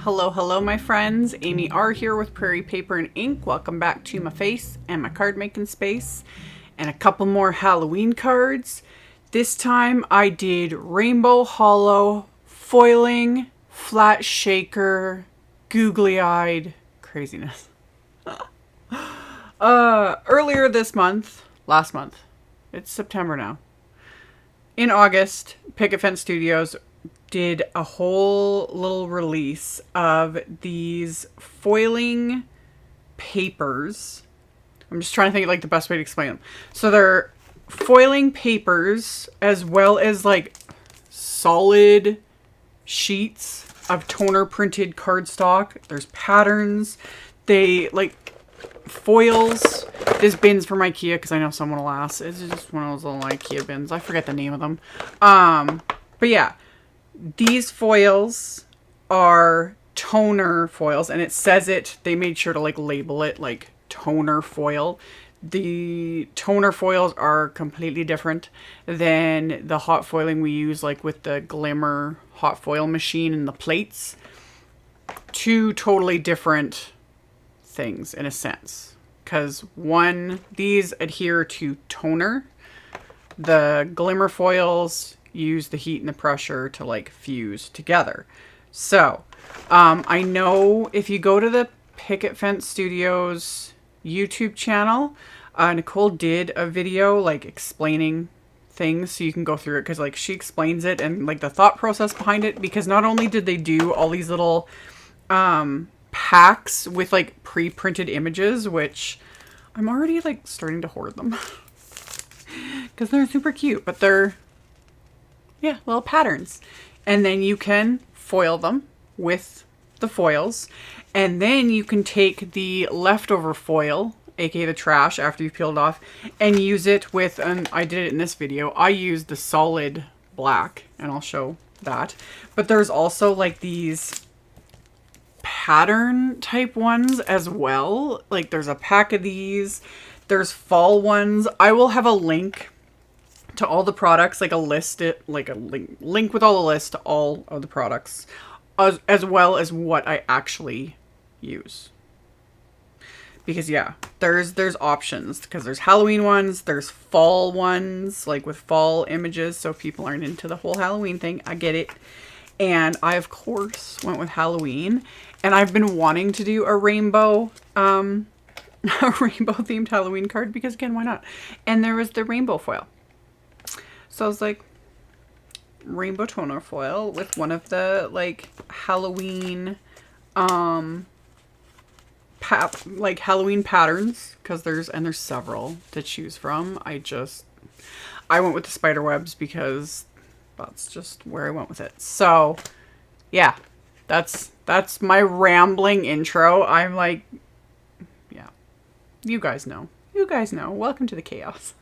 Hello, hello, my friends. AmyR here with Prairie Paper and Ink. Welcome back to my face and my card making space. And a couple more Halloween cards. This time I did rainbow hollow, foiling, flat shaker, googly-eyed craziness. Earlier this month, last month, it's September now. In August, Picket Studios did a whole little release of these foiling papers. I'm just trying to think like the best way to explain them. So they're foiling papers as well as like solid sheets of toner printed cardstock. There's patterns. They like foils. This bin's from IKEA because I know someone will ask. It's just one of those little IKEA bins. I forget the name of them. But yeah. These foils are toner foils, and it says it, they made sure to like label it like toner foil. The toner foils are completely different than the hot foiling we use like with the Glimmer hot foil machine and the plates. Two totally different things in a sense. Because one, these adhere to toner. The Glimmer foils use the heat and the pressure to like fuse together. So I know if you go to the Picket Fence Studios YouTube channel, Nicole did a video like explaining things, so you can go through it because like she explains it and like the thought process behind it, because not only did they do all these little packs with like pre-printed images, which I'm already like starting to hoard them because they're super cute, but they're little patterns. And then you can foil them with the foils. And then you can take the leftover foil, aka the trash after you've peeled off, and use it with, and I did it in this video, I used the solid black, and I'll show that. But there's also like these pattern type ones as well. Like there's a pack of these. There's fall ones. I will have a link to all the products, like a list, like a link with all the list to all of the products, as well as what I actually use. Because yeah, there's options, because there's Halloween ones, there's fall ones, like with fall images, so if people aren't into the whole Halloween thing, I get it. And I of course went with Halloween, and I've been wanting to do a rainbow themed Halloween card, because again, why not? And there was the rainbow foil. So I was like, rainbow toner foil with one of the like Halloween, like Halloween patterns, because there's several to choose from. I went with the spider webs because that's just where I went with it. So yeah, that's my rambling intro. I'm like, yeah, you guys know. Welcome to the chaos.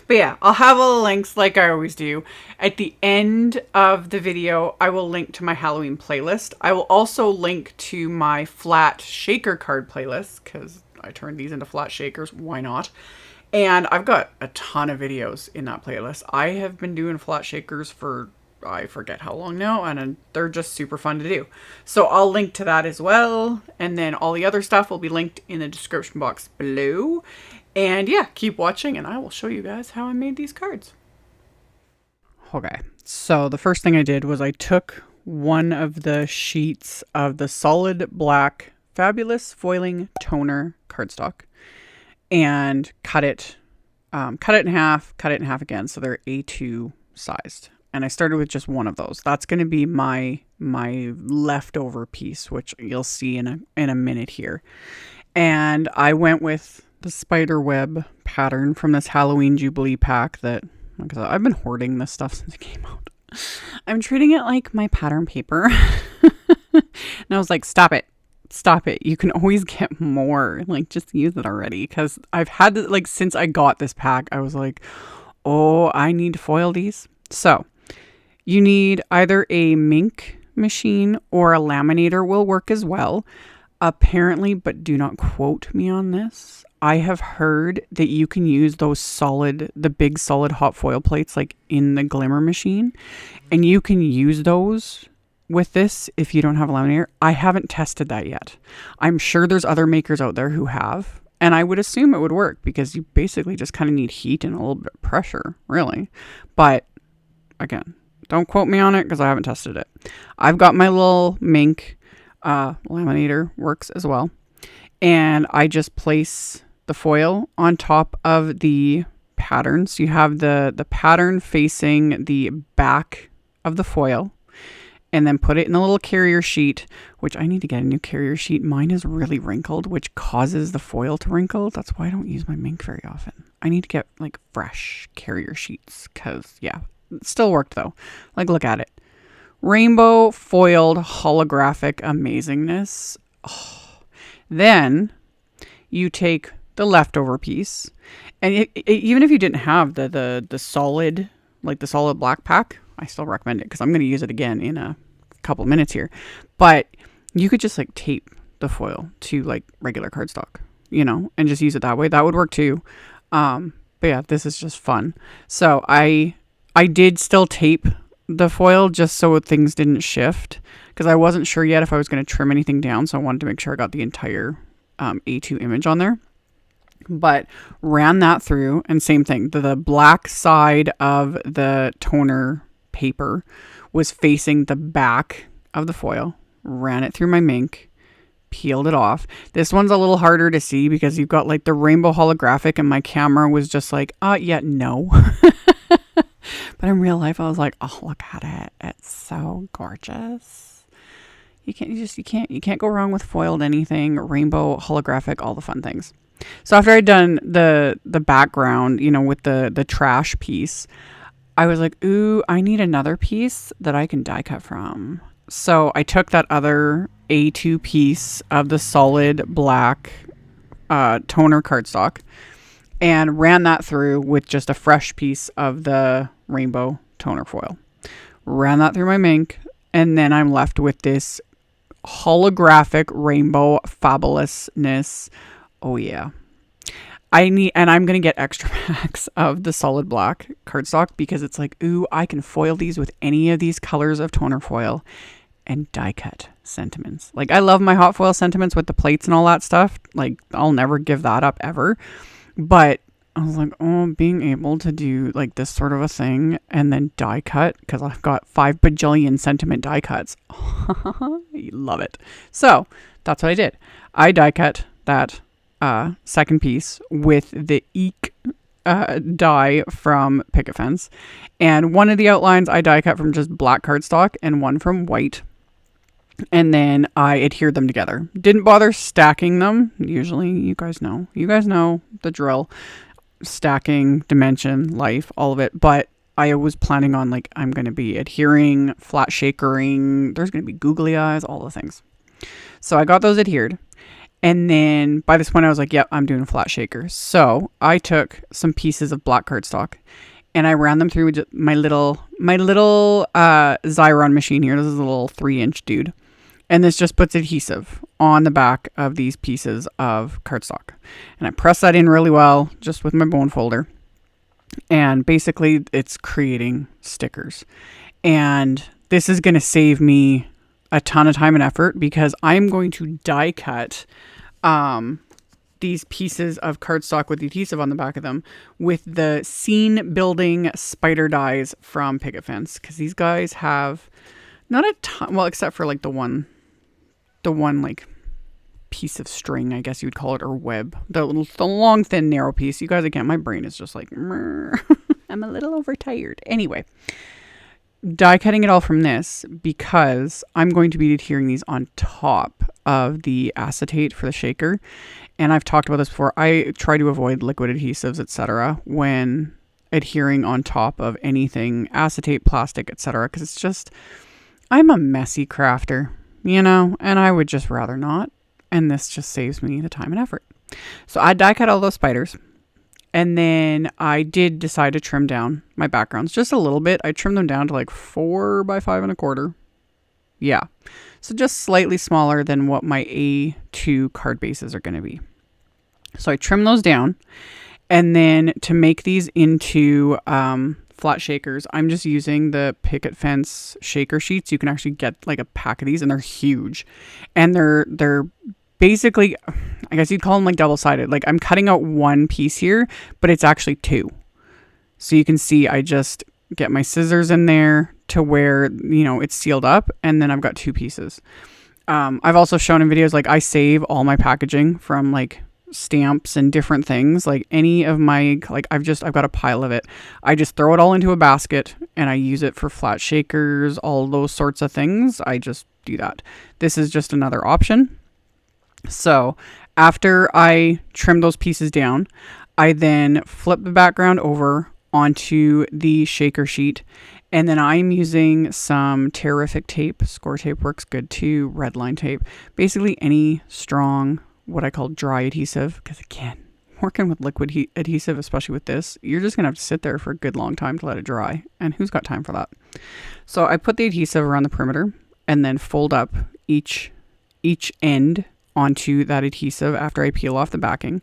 But yeah, I'll have all the links like I always do. At the end of the video, I will link to my Halloween playlist. I will also link to my flat shaker card playlist, because I turned these into flat shakers. Why not? And I've got a ton of videos in that playlist. I have been doing flat shakers for, I forget how long now, and they're just super fun to do. So I'll link to that as well. And then all the other stuff will be linked in the description box below. And yeah, keep watching and I will show you guys how I made these cards. Okay, so the first thing I did was I took one of the sheets of the solid black Fabulous Foiling Toner cardstock and cut it in half again, so they're A2 sized. And I started with just one of those. That's going to be my leftover piece, which you'll see in a minute here. And I went with the spider web pattern from this Halloween Jubilee pack that, like I said, I've been hoarding this stuff since it came out. I'm treating it like my pattern paper. And I was like, stop it. You can always get more. Like, just use it already. Because I've had to, like, since I got this pack, I was like, oh, I need to foil these. So you need either a Minc machine or a laminator will work as well. Apparently, but do not quote me on this, I have heard that you can use the big solid hot foil plates like in the Glimmer machine, and you can use those with this, if you don't have a laminator, I haven't tested that yet. I'm sure there's other makers out there who have, and I would assume it would work because you basically just kind of need heat and a little bit of pressure, really. But again, don't quote me on it because I haven't tested it. I've got my little Minc laminator, works as well. And I just place the foil on top of the pattern. So you have the pattern facing the back of the foil, and then put it in a little carrier sheet, which I need to get a new carrier sheet. Mine is really wrinkled, which causes the foil to wrinkle. That's why I don't use my Minc very often. I need to get like fresh carrier sheets because, yeah, it still worked though. Like, look at it. Rainbow foiled holographic amazingness. Oh. Then you take the leftover piece, and even if you didn't have the solid, like the solid black pack, I still recommend it because I'm going to use it again in a couple minutes here. But you could just like tape the foil to like regular cardstock, you know, and just use it that way. That would work too. But yeah, this is just fun. So I did still tape the foil just so things didn't shift because I wasn't sure yet if I was going to trim anything down. So I wanted to make sure I got the entire A2 image on there. But ran that through, and same thing. The black side of the toner paper was facing the back of the foil. Ran it through my Minc, peeled it off. This one's a little harder to see because you've got like the rainbow holographic, and my camera was just like, yeah, no. But in real life, I was like, oh, look at it. It's so gorgeous. You can't go wrong with foiled anything, rainbow, holographic, all the fun things. So after I'd done the background, you know, with the trash piece, I was like, ooh, I need another piece that I can die cut from. So I took that other A2 piece of the solid black toner cardstock and ran that through with just a fresh piece of the rainbow toner foil. Ran that through my Minc, and then I'm left with this holographic rainbow fabulousness. Oh yeah. I'm going to get extra packs of the solid black cardstock because it's like, ooh, I can foil these with any of these colors of toner foil and die cut sentiments. Like, I love my hot foil sentiments with the plates and all that stuff. Like, I'll never give that up ever. But I was like, oh, being able to do like this sort of a thing and then die cut, because I've got 5 bajillion sentiment die cuts. I love it. So that's what I did. I die cut that second piece with the Eek die from Picket Fence, and one of the outlines I die cut from just black cardstock and one from white, and then I adhered them together. Didn't bother stacking them. Usually, you guys know the drill. Stacking, dimension, life, all of it. But I was planning on, like, I'm going to be adhering, flat shakering. There's going to be googly eyes, all the things. So I got those adhered. And then by this point I was like, yep, I'm doing a flat shaker. So I took some pieces of black cardstock and I ran them through my little Xyron machine here. This is a little 3-inch dude. And this just puts adhesive on the back of these pieces of cardstock. And I press that in really well just with my bone folder. And basically it's creating stickers. And this is going to save me a ton of time and effort because I'm going to die cut these pieces of cardstock with the adhesive on the back of them with the scene building spider dies from Picket Fence, because these guys have not a ton, well, except for like the one like piece of string, I guess you would call it, or web, the long thin narrow piece. You guys, again, my brain is just like I'm a little overtired. Anyway, die cutting it all from this because I'm going to be adhering these on top of the acetate for the shaker. And I've talked about this before. I try to avoid liquid adhesives, etc. when adhering on top of anything acetate, plastic, etc. because it's just, I'm a messy crafter, you know, and I would just rather not. And this just saves me the time and effort. So I die cut all those spiders. And then I did decide to trim down my backgrounds just a little bit. I trimmed them down to like 4 by 5 1/4. Yeah. So just slightly smaller than what my A2 card bases are going to be. So I trimmed those down. And then to make these into flat shakers. I'm just using the Picket Fence shaker sheets. You can actually get like a pack of these, and they're huge. And they're basically, I guess you'd call them like double-sided. Like I'm cutting out one piece here, but it's actually two. So you can see I just get my scissors in there to where, you know, it's sealed up, and then I've got two pieces. I've also shown in videos, like I save all my packaging from like stamps and different things, like any of my, like I've got a pile of it. I just throw it all into a basket and I use it for flat shakers, all those sorts of things. I just do that. This is just another option. So after I trim those pieces down, I then flip the background over onto the shaker sheet, and then I'm using some Terrific tape. Score tape works good too. Redline tape, basically any strong, what I call dry adhesive, because again, working with liquid adhesive, especially with this, you're just gonna have to sit there for a good long time to let it dry, and who's got time for that? So I put the adhesive around the perimeter and then fold up each end onto that adhesive after I peel off the backing,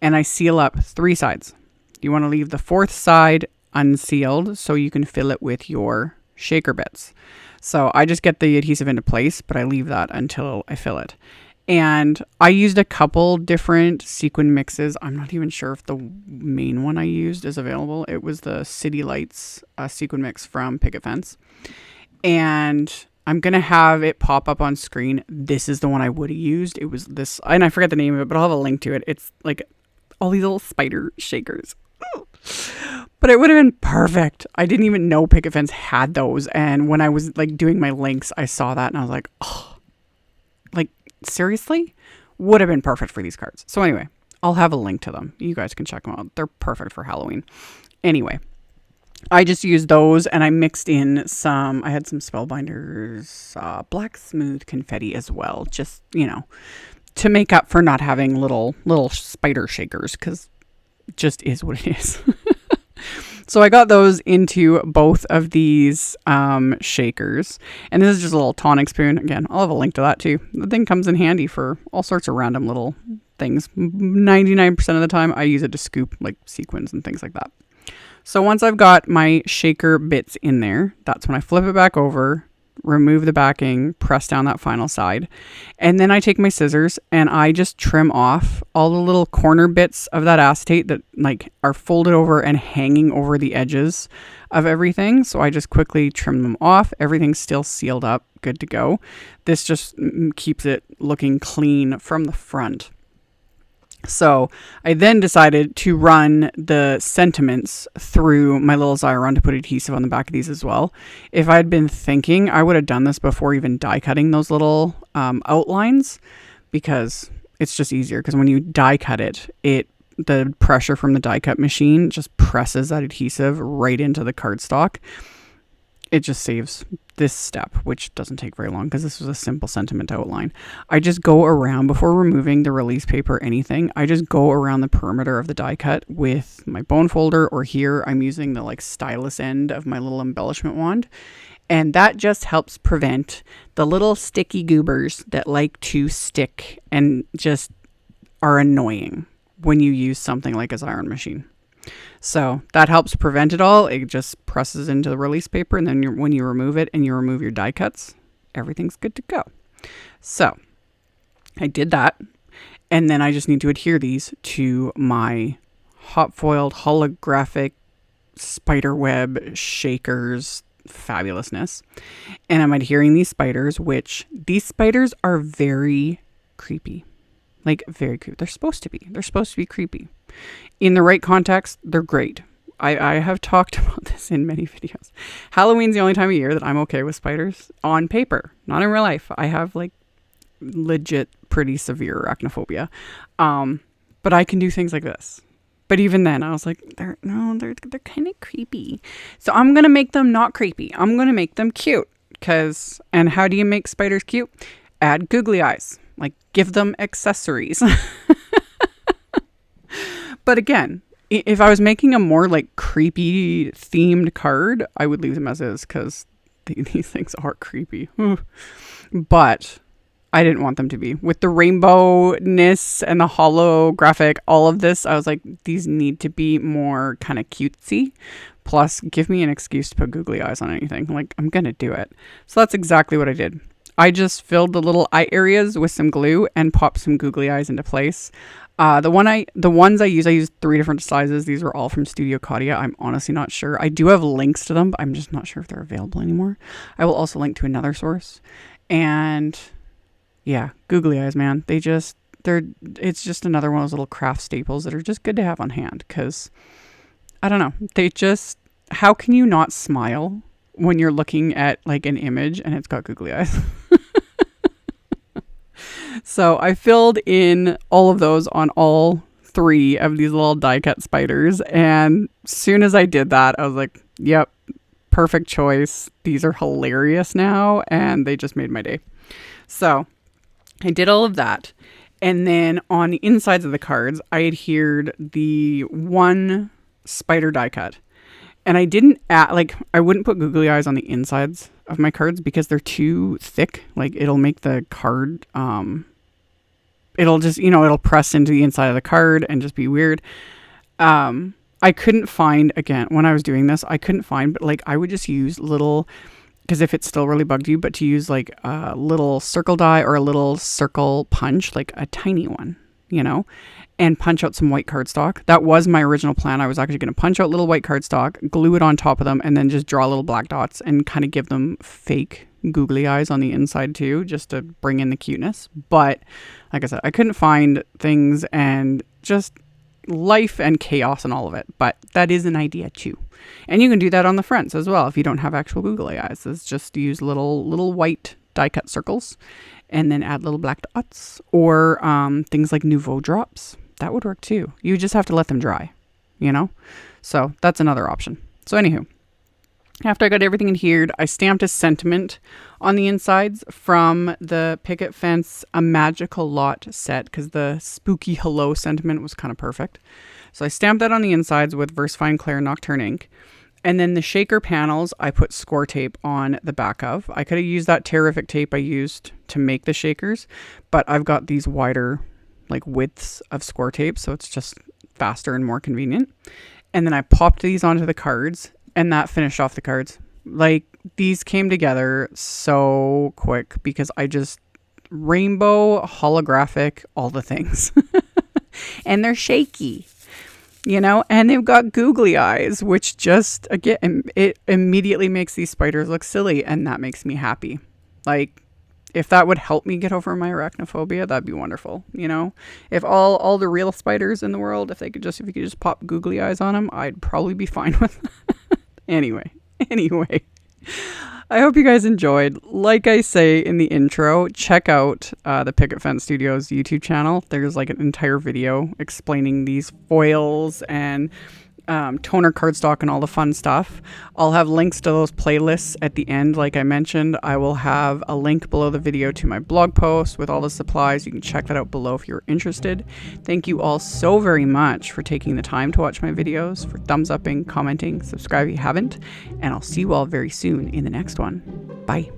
and I seal up 3 sides. You want to leave the 4th side unsealed so you can fill it with your shaker bits. So I just get the adhesive into place, but I leave that until I fill it. And I used a couple different sequin mixes. I'm not even sure if the main one I used is available. It was the City Lights sequin mix from Picket Fence. And I'm going to have it pop up on screen. This is the one I would have used. It was this, and I forget the name of it, but I'll have a link to it. It's like all these little spider shakers. But it would have been perfect. I didn't even know Picket Fence had those. And when I was like doing my links, I saw that and I was like, oh, like seriously? Would have been perfect for these cards. So anyway, I'll have a link to them. You guys can check them out. They're perfect for Halloween. Anyway, I just used those, and I mixed in I had some Spellbinders, black smooth confetti as well. Just, you know, to make up for not having little spider shakers, because it just is what it is. So I got those into both of these shakers. And this is just a little tonic spoon. Again, I'll have a link to that too. The thing comes in handy for all sorts of random little things. 99% of the time, I use it to scoop like sequins and things like that. So once I've got my shaker bits in there, that's when I flip it back over, remove the backing, press down that final side. And then I take my scissors and I just trim off all the little corner bits of that acetate that like are folded over and hanging over the edges of everything. So I just quickly trim them off. Everything's still sealed up, good to go. This just keeps it looking clean from the front. So I then decided to run the sentiments through my little Xyron to put adhesive on the back of these as well. If I'd been thinking, I would have done this before even die cutting those little outlines, because it's just easier. Because when you die cut it, the pressure from the die cut machine just presses that adhesive right into the cardstock. It just saves this step, which doesn't take very long because this was a simple sentiment outline. I just go around, before removing the release paper or anything, I just go around the perimeter of the die cut with my bone folder, or here I'm using the like stylus end of my little embellishment wand. And that just helps prevent the little sticky goobers that like to stick and just are annoying when you use something like a Xyron machine. So that helps prevent it all. It just presses into the release paper, and then when you remove it and you remove your die cuts, everything's good to go. So I did that, and then I just need to adhere these to my hot foiled holographic spiderweb shakers fabulousness. And I'm adhering these spiders, which these spiders are very creepy. Like very creepy. They're supposed to be. They're supposed to be creepy. In the right context, they're great. I have talked about this in many videos. Halloween's the only time of year that I'm okay with spiders on paper, not in real life. I have like legit pretty severe arachnophobia. But I can do things like this. But even then I was like, they're kind of creepy. So I'm going to make them not creepy. I'm going to make them cute. And how do you make spiders cute? Add googly eyes. Like, give them accessories. But again, if I was making a more like creepy themed card, I would leave them as is, because these things are creepy. But I didn't want them to be. With the rainbowness and the holographic, all of this, I was like, these need to be more kind of cutesy. Plus, give me an excuse to put googly eyes on anything. Like, I'm going to do it. So that's exactly what I did. I just filled the little eye areas with some glue and popped some googly eyes into place. The ones I use 3 different sizes. These were all from Studio Claudia. I'm honestly not sure. I do have links to them, but I'm just not sure if they're available anymore. I will also link to another source. And yeah, googly eyes, man. It's just another one of those little craft staples that are just good to have on hand, because I don't know. How can you not smile when you're looking at like an image and it's got googly eyes? So I filled in all of those on all 3 of these little die cut spiders. And as soon as I did that, I was like, yep, perfect choice. These are hilarious now. And they just made my day. So I did all of that. And then on the insides of the cards, I adhered the 1 spider die cut. And I didn't I wouldn't put googly eyes on the insides of my cards because they're too thick. Like, it'll make the card, it'll just, it'll press into the inside of the card and just be weird. I couldn't find, again, when I was doing this, but like, I would just use little, because if it still really bugged you, but to use like a little circle die or a little circle punch, like a tiny one, and punch out some white cardstock. That was my original plan. I was actually going to punch out little white cardstock, glue it on top of them, and then just draw little black dots and kind of give them fake googly eyes on the inside too, just to bring in the cuteness. But like I said, I couldn't find things, and just life and chaos and all of it. But that is an idea too. And you can do that on the fronts as well if you don't have actual googly eyes. It's just use little white die cut circles and then add little black dots, or things like Nouveau drops. That would work too. You just have to let them dry, So that's another option. So anywho, after I got everything adhered, I stamped a sentiment on the insides from the Picket Fence A Magical Lot set, because the spooky hello sentiment was kind of perfect. So I stamped that on the insides with VersaFine Clair Nocturne ink. And then the shaker panels, I put score tape on the back of. I could have used that Terrific tape I used to make the shakers, but I've got these wider widths of score tape, so it's just faster and more convenient. And then I popped these onto the cards, and that finished off the cards. These came together so quick because I just rainbow, holographic, all the things. And they're shaky. And they've got googly eyes, which just, again, it immediately makes these spiders look silly, and that makes me happy. If that would help me get over my arachnophobia, that'd be wonderful. If all the real spiders in the world, if you could just pop googly eyes on them, I'd probably be fine with that. Anyway, I hope you guys enjoyed. Like I say in the intro, check out the Picket Fence Studios YouTube channel. There's an entire video explaining these foils and toner cardstock and all the fun stuff. I'll have links to those playlists at the end. Like I mentioned, I will have a link below the video to my blog post with all the supplies. You can check that out below if you're interested. Thank you all so very much for taking the time to watch my videos, for thumbs upping, commenting, subscribe if you haven't, and I'll see you all very soon in the next one. Bye.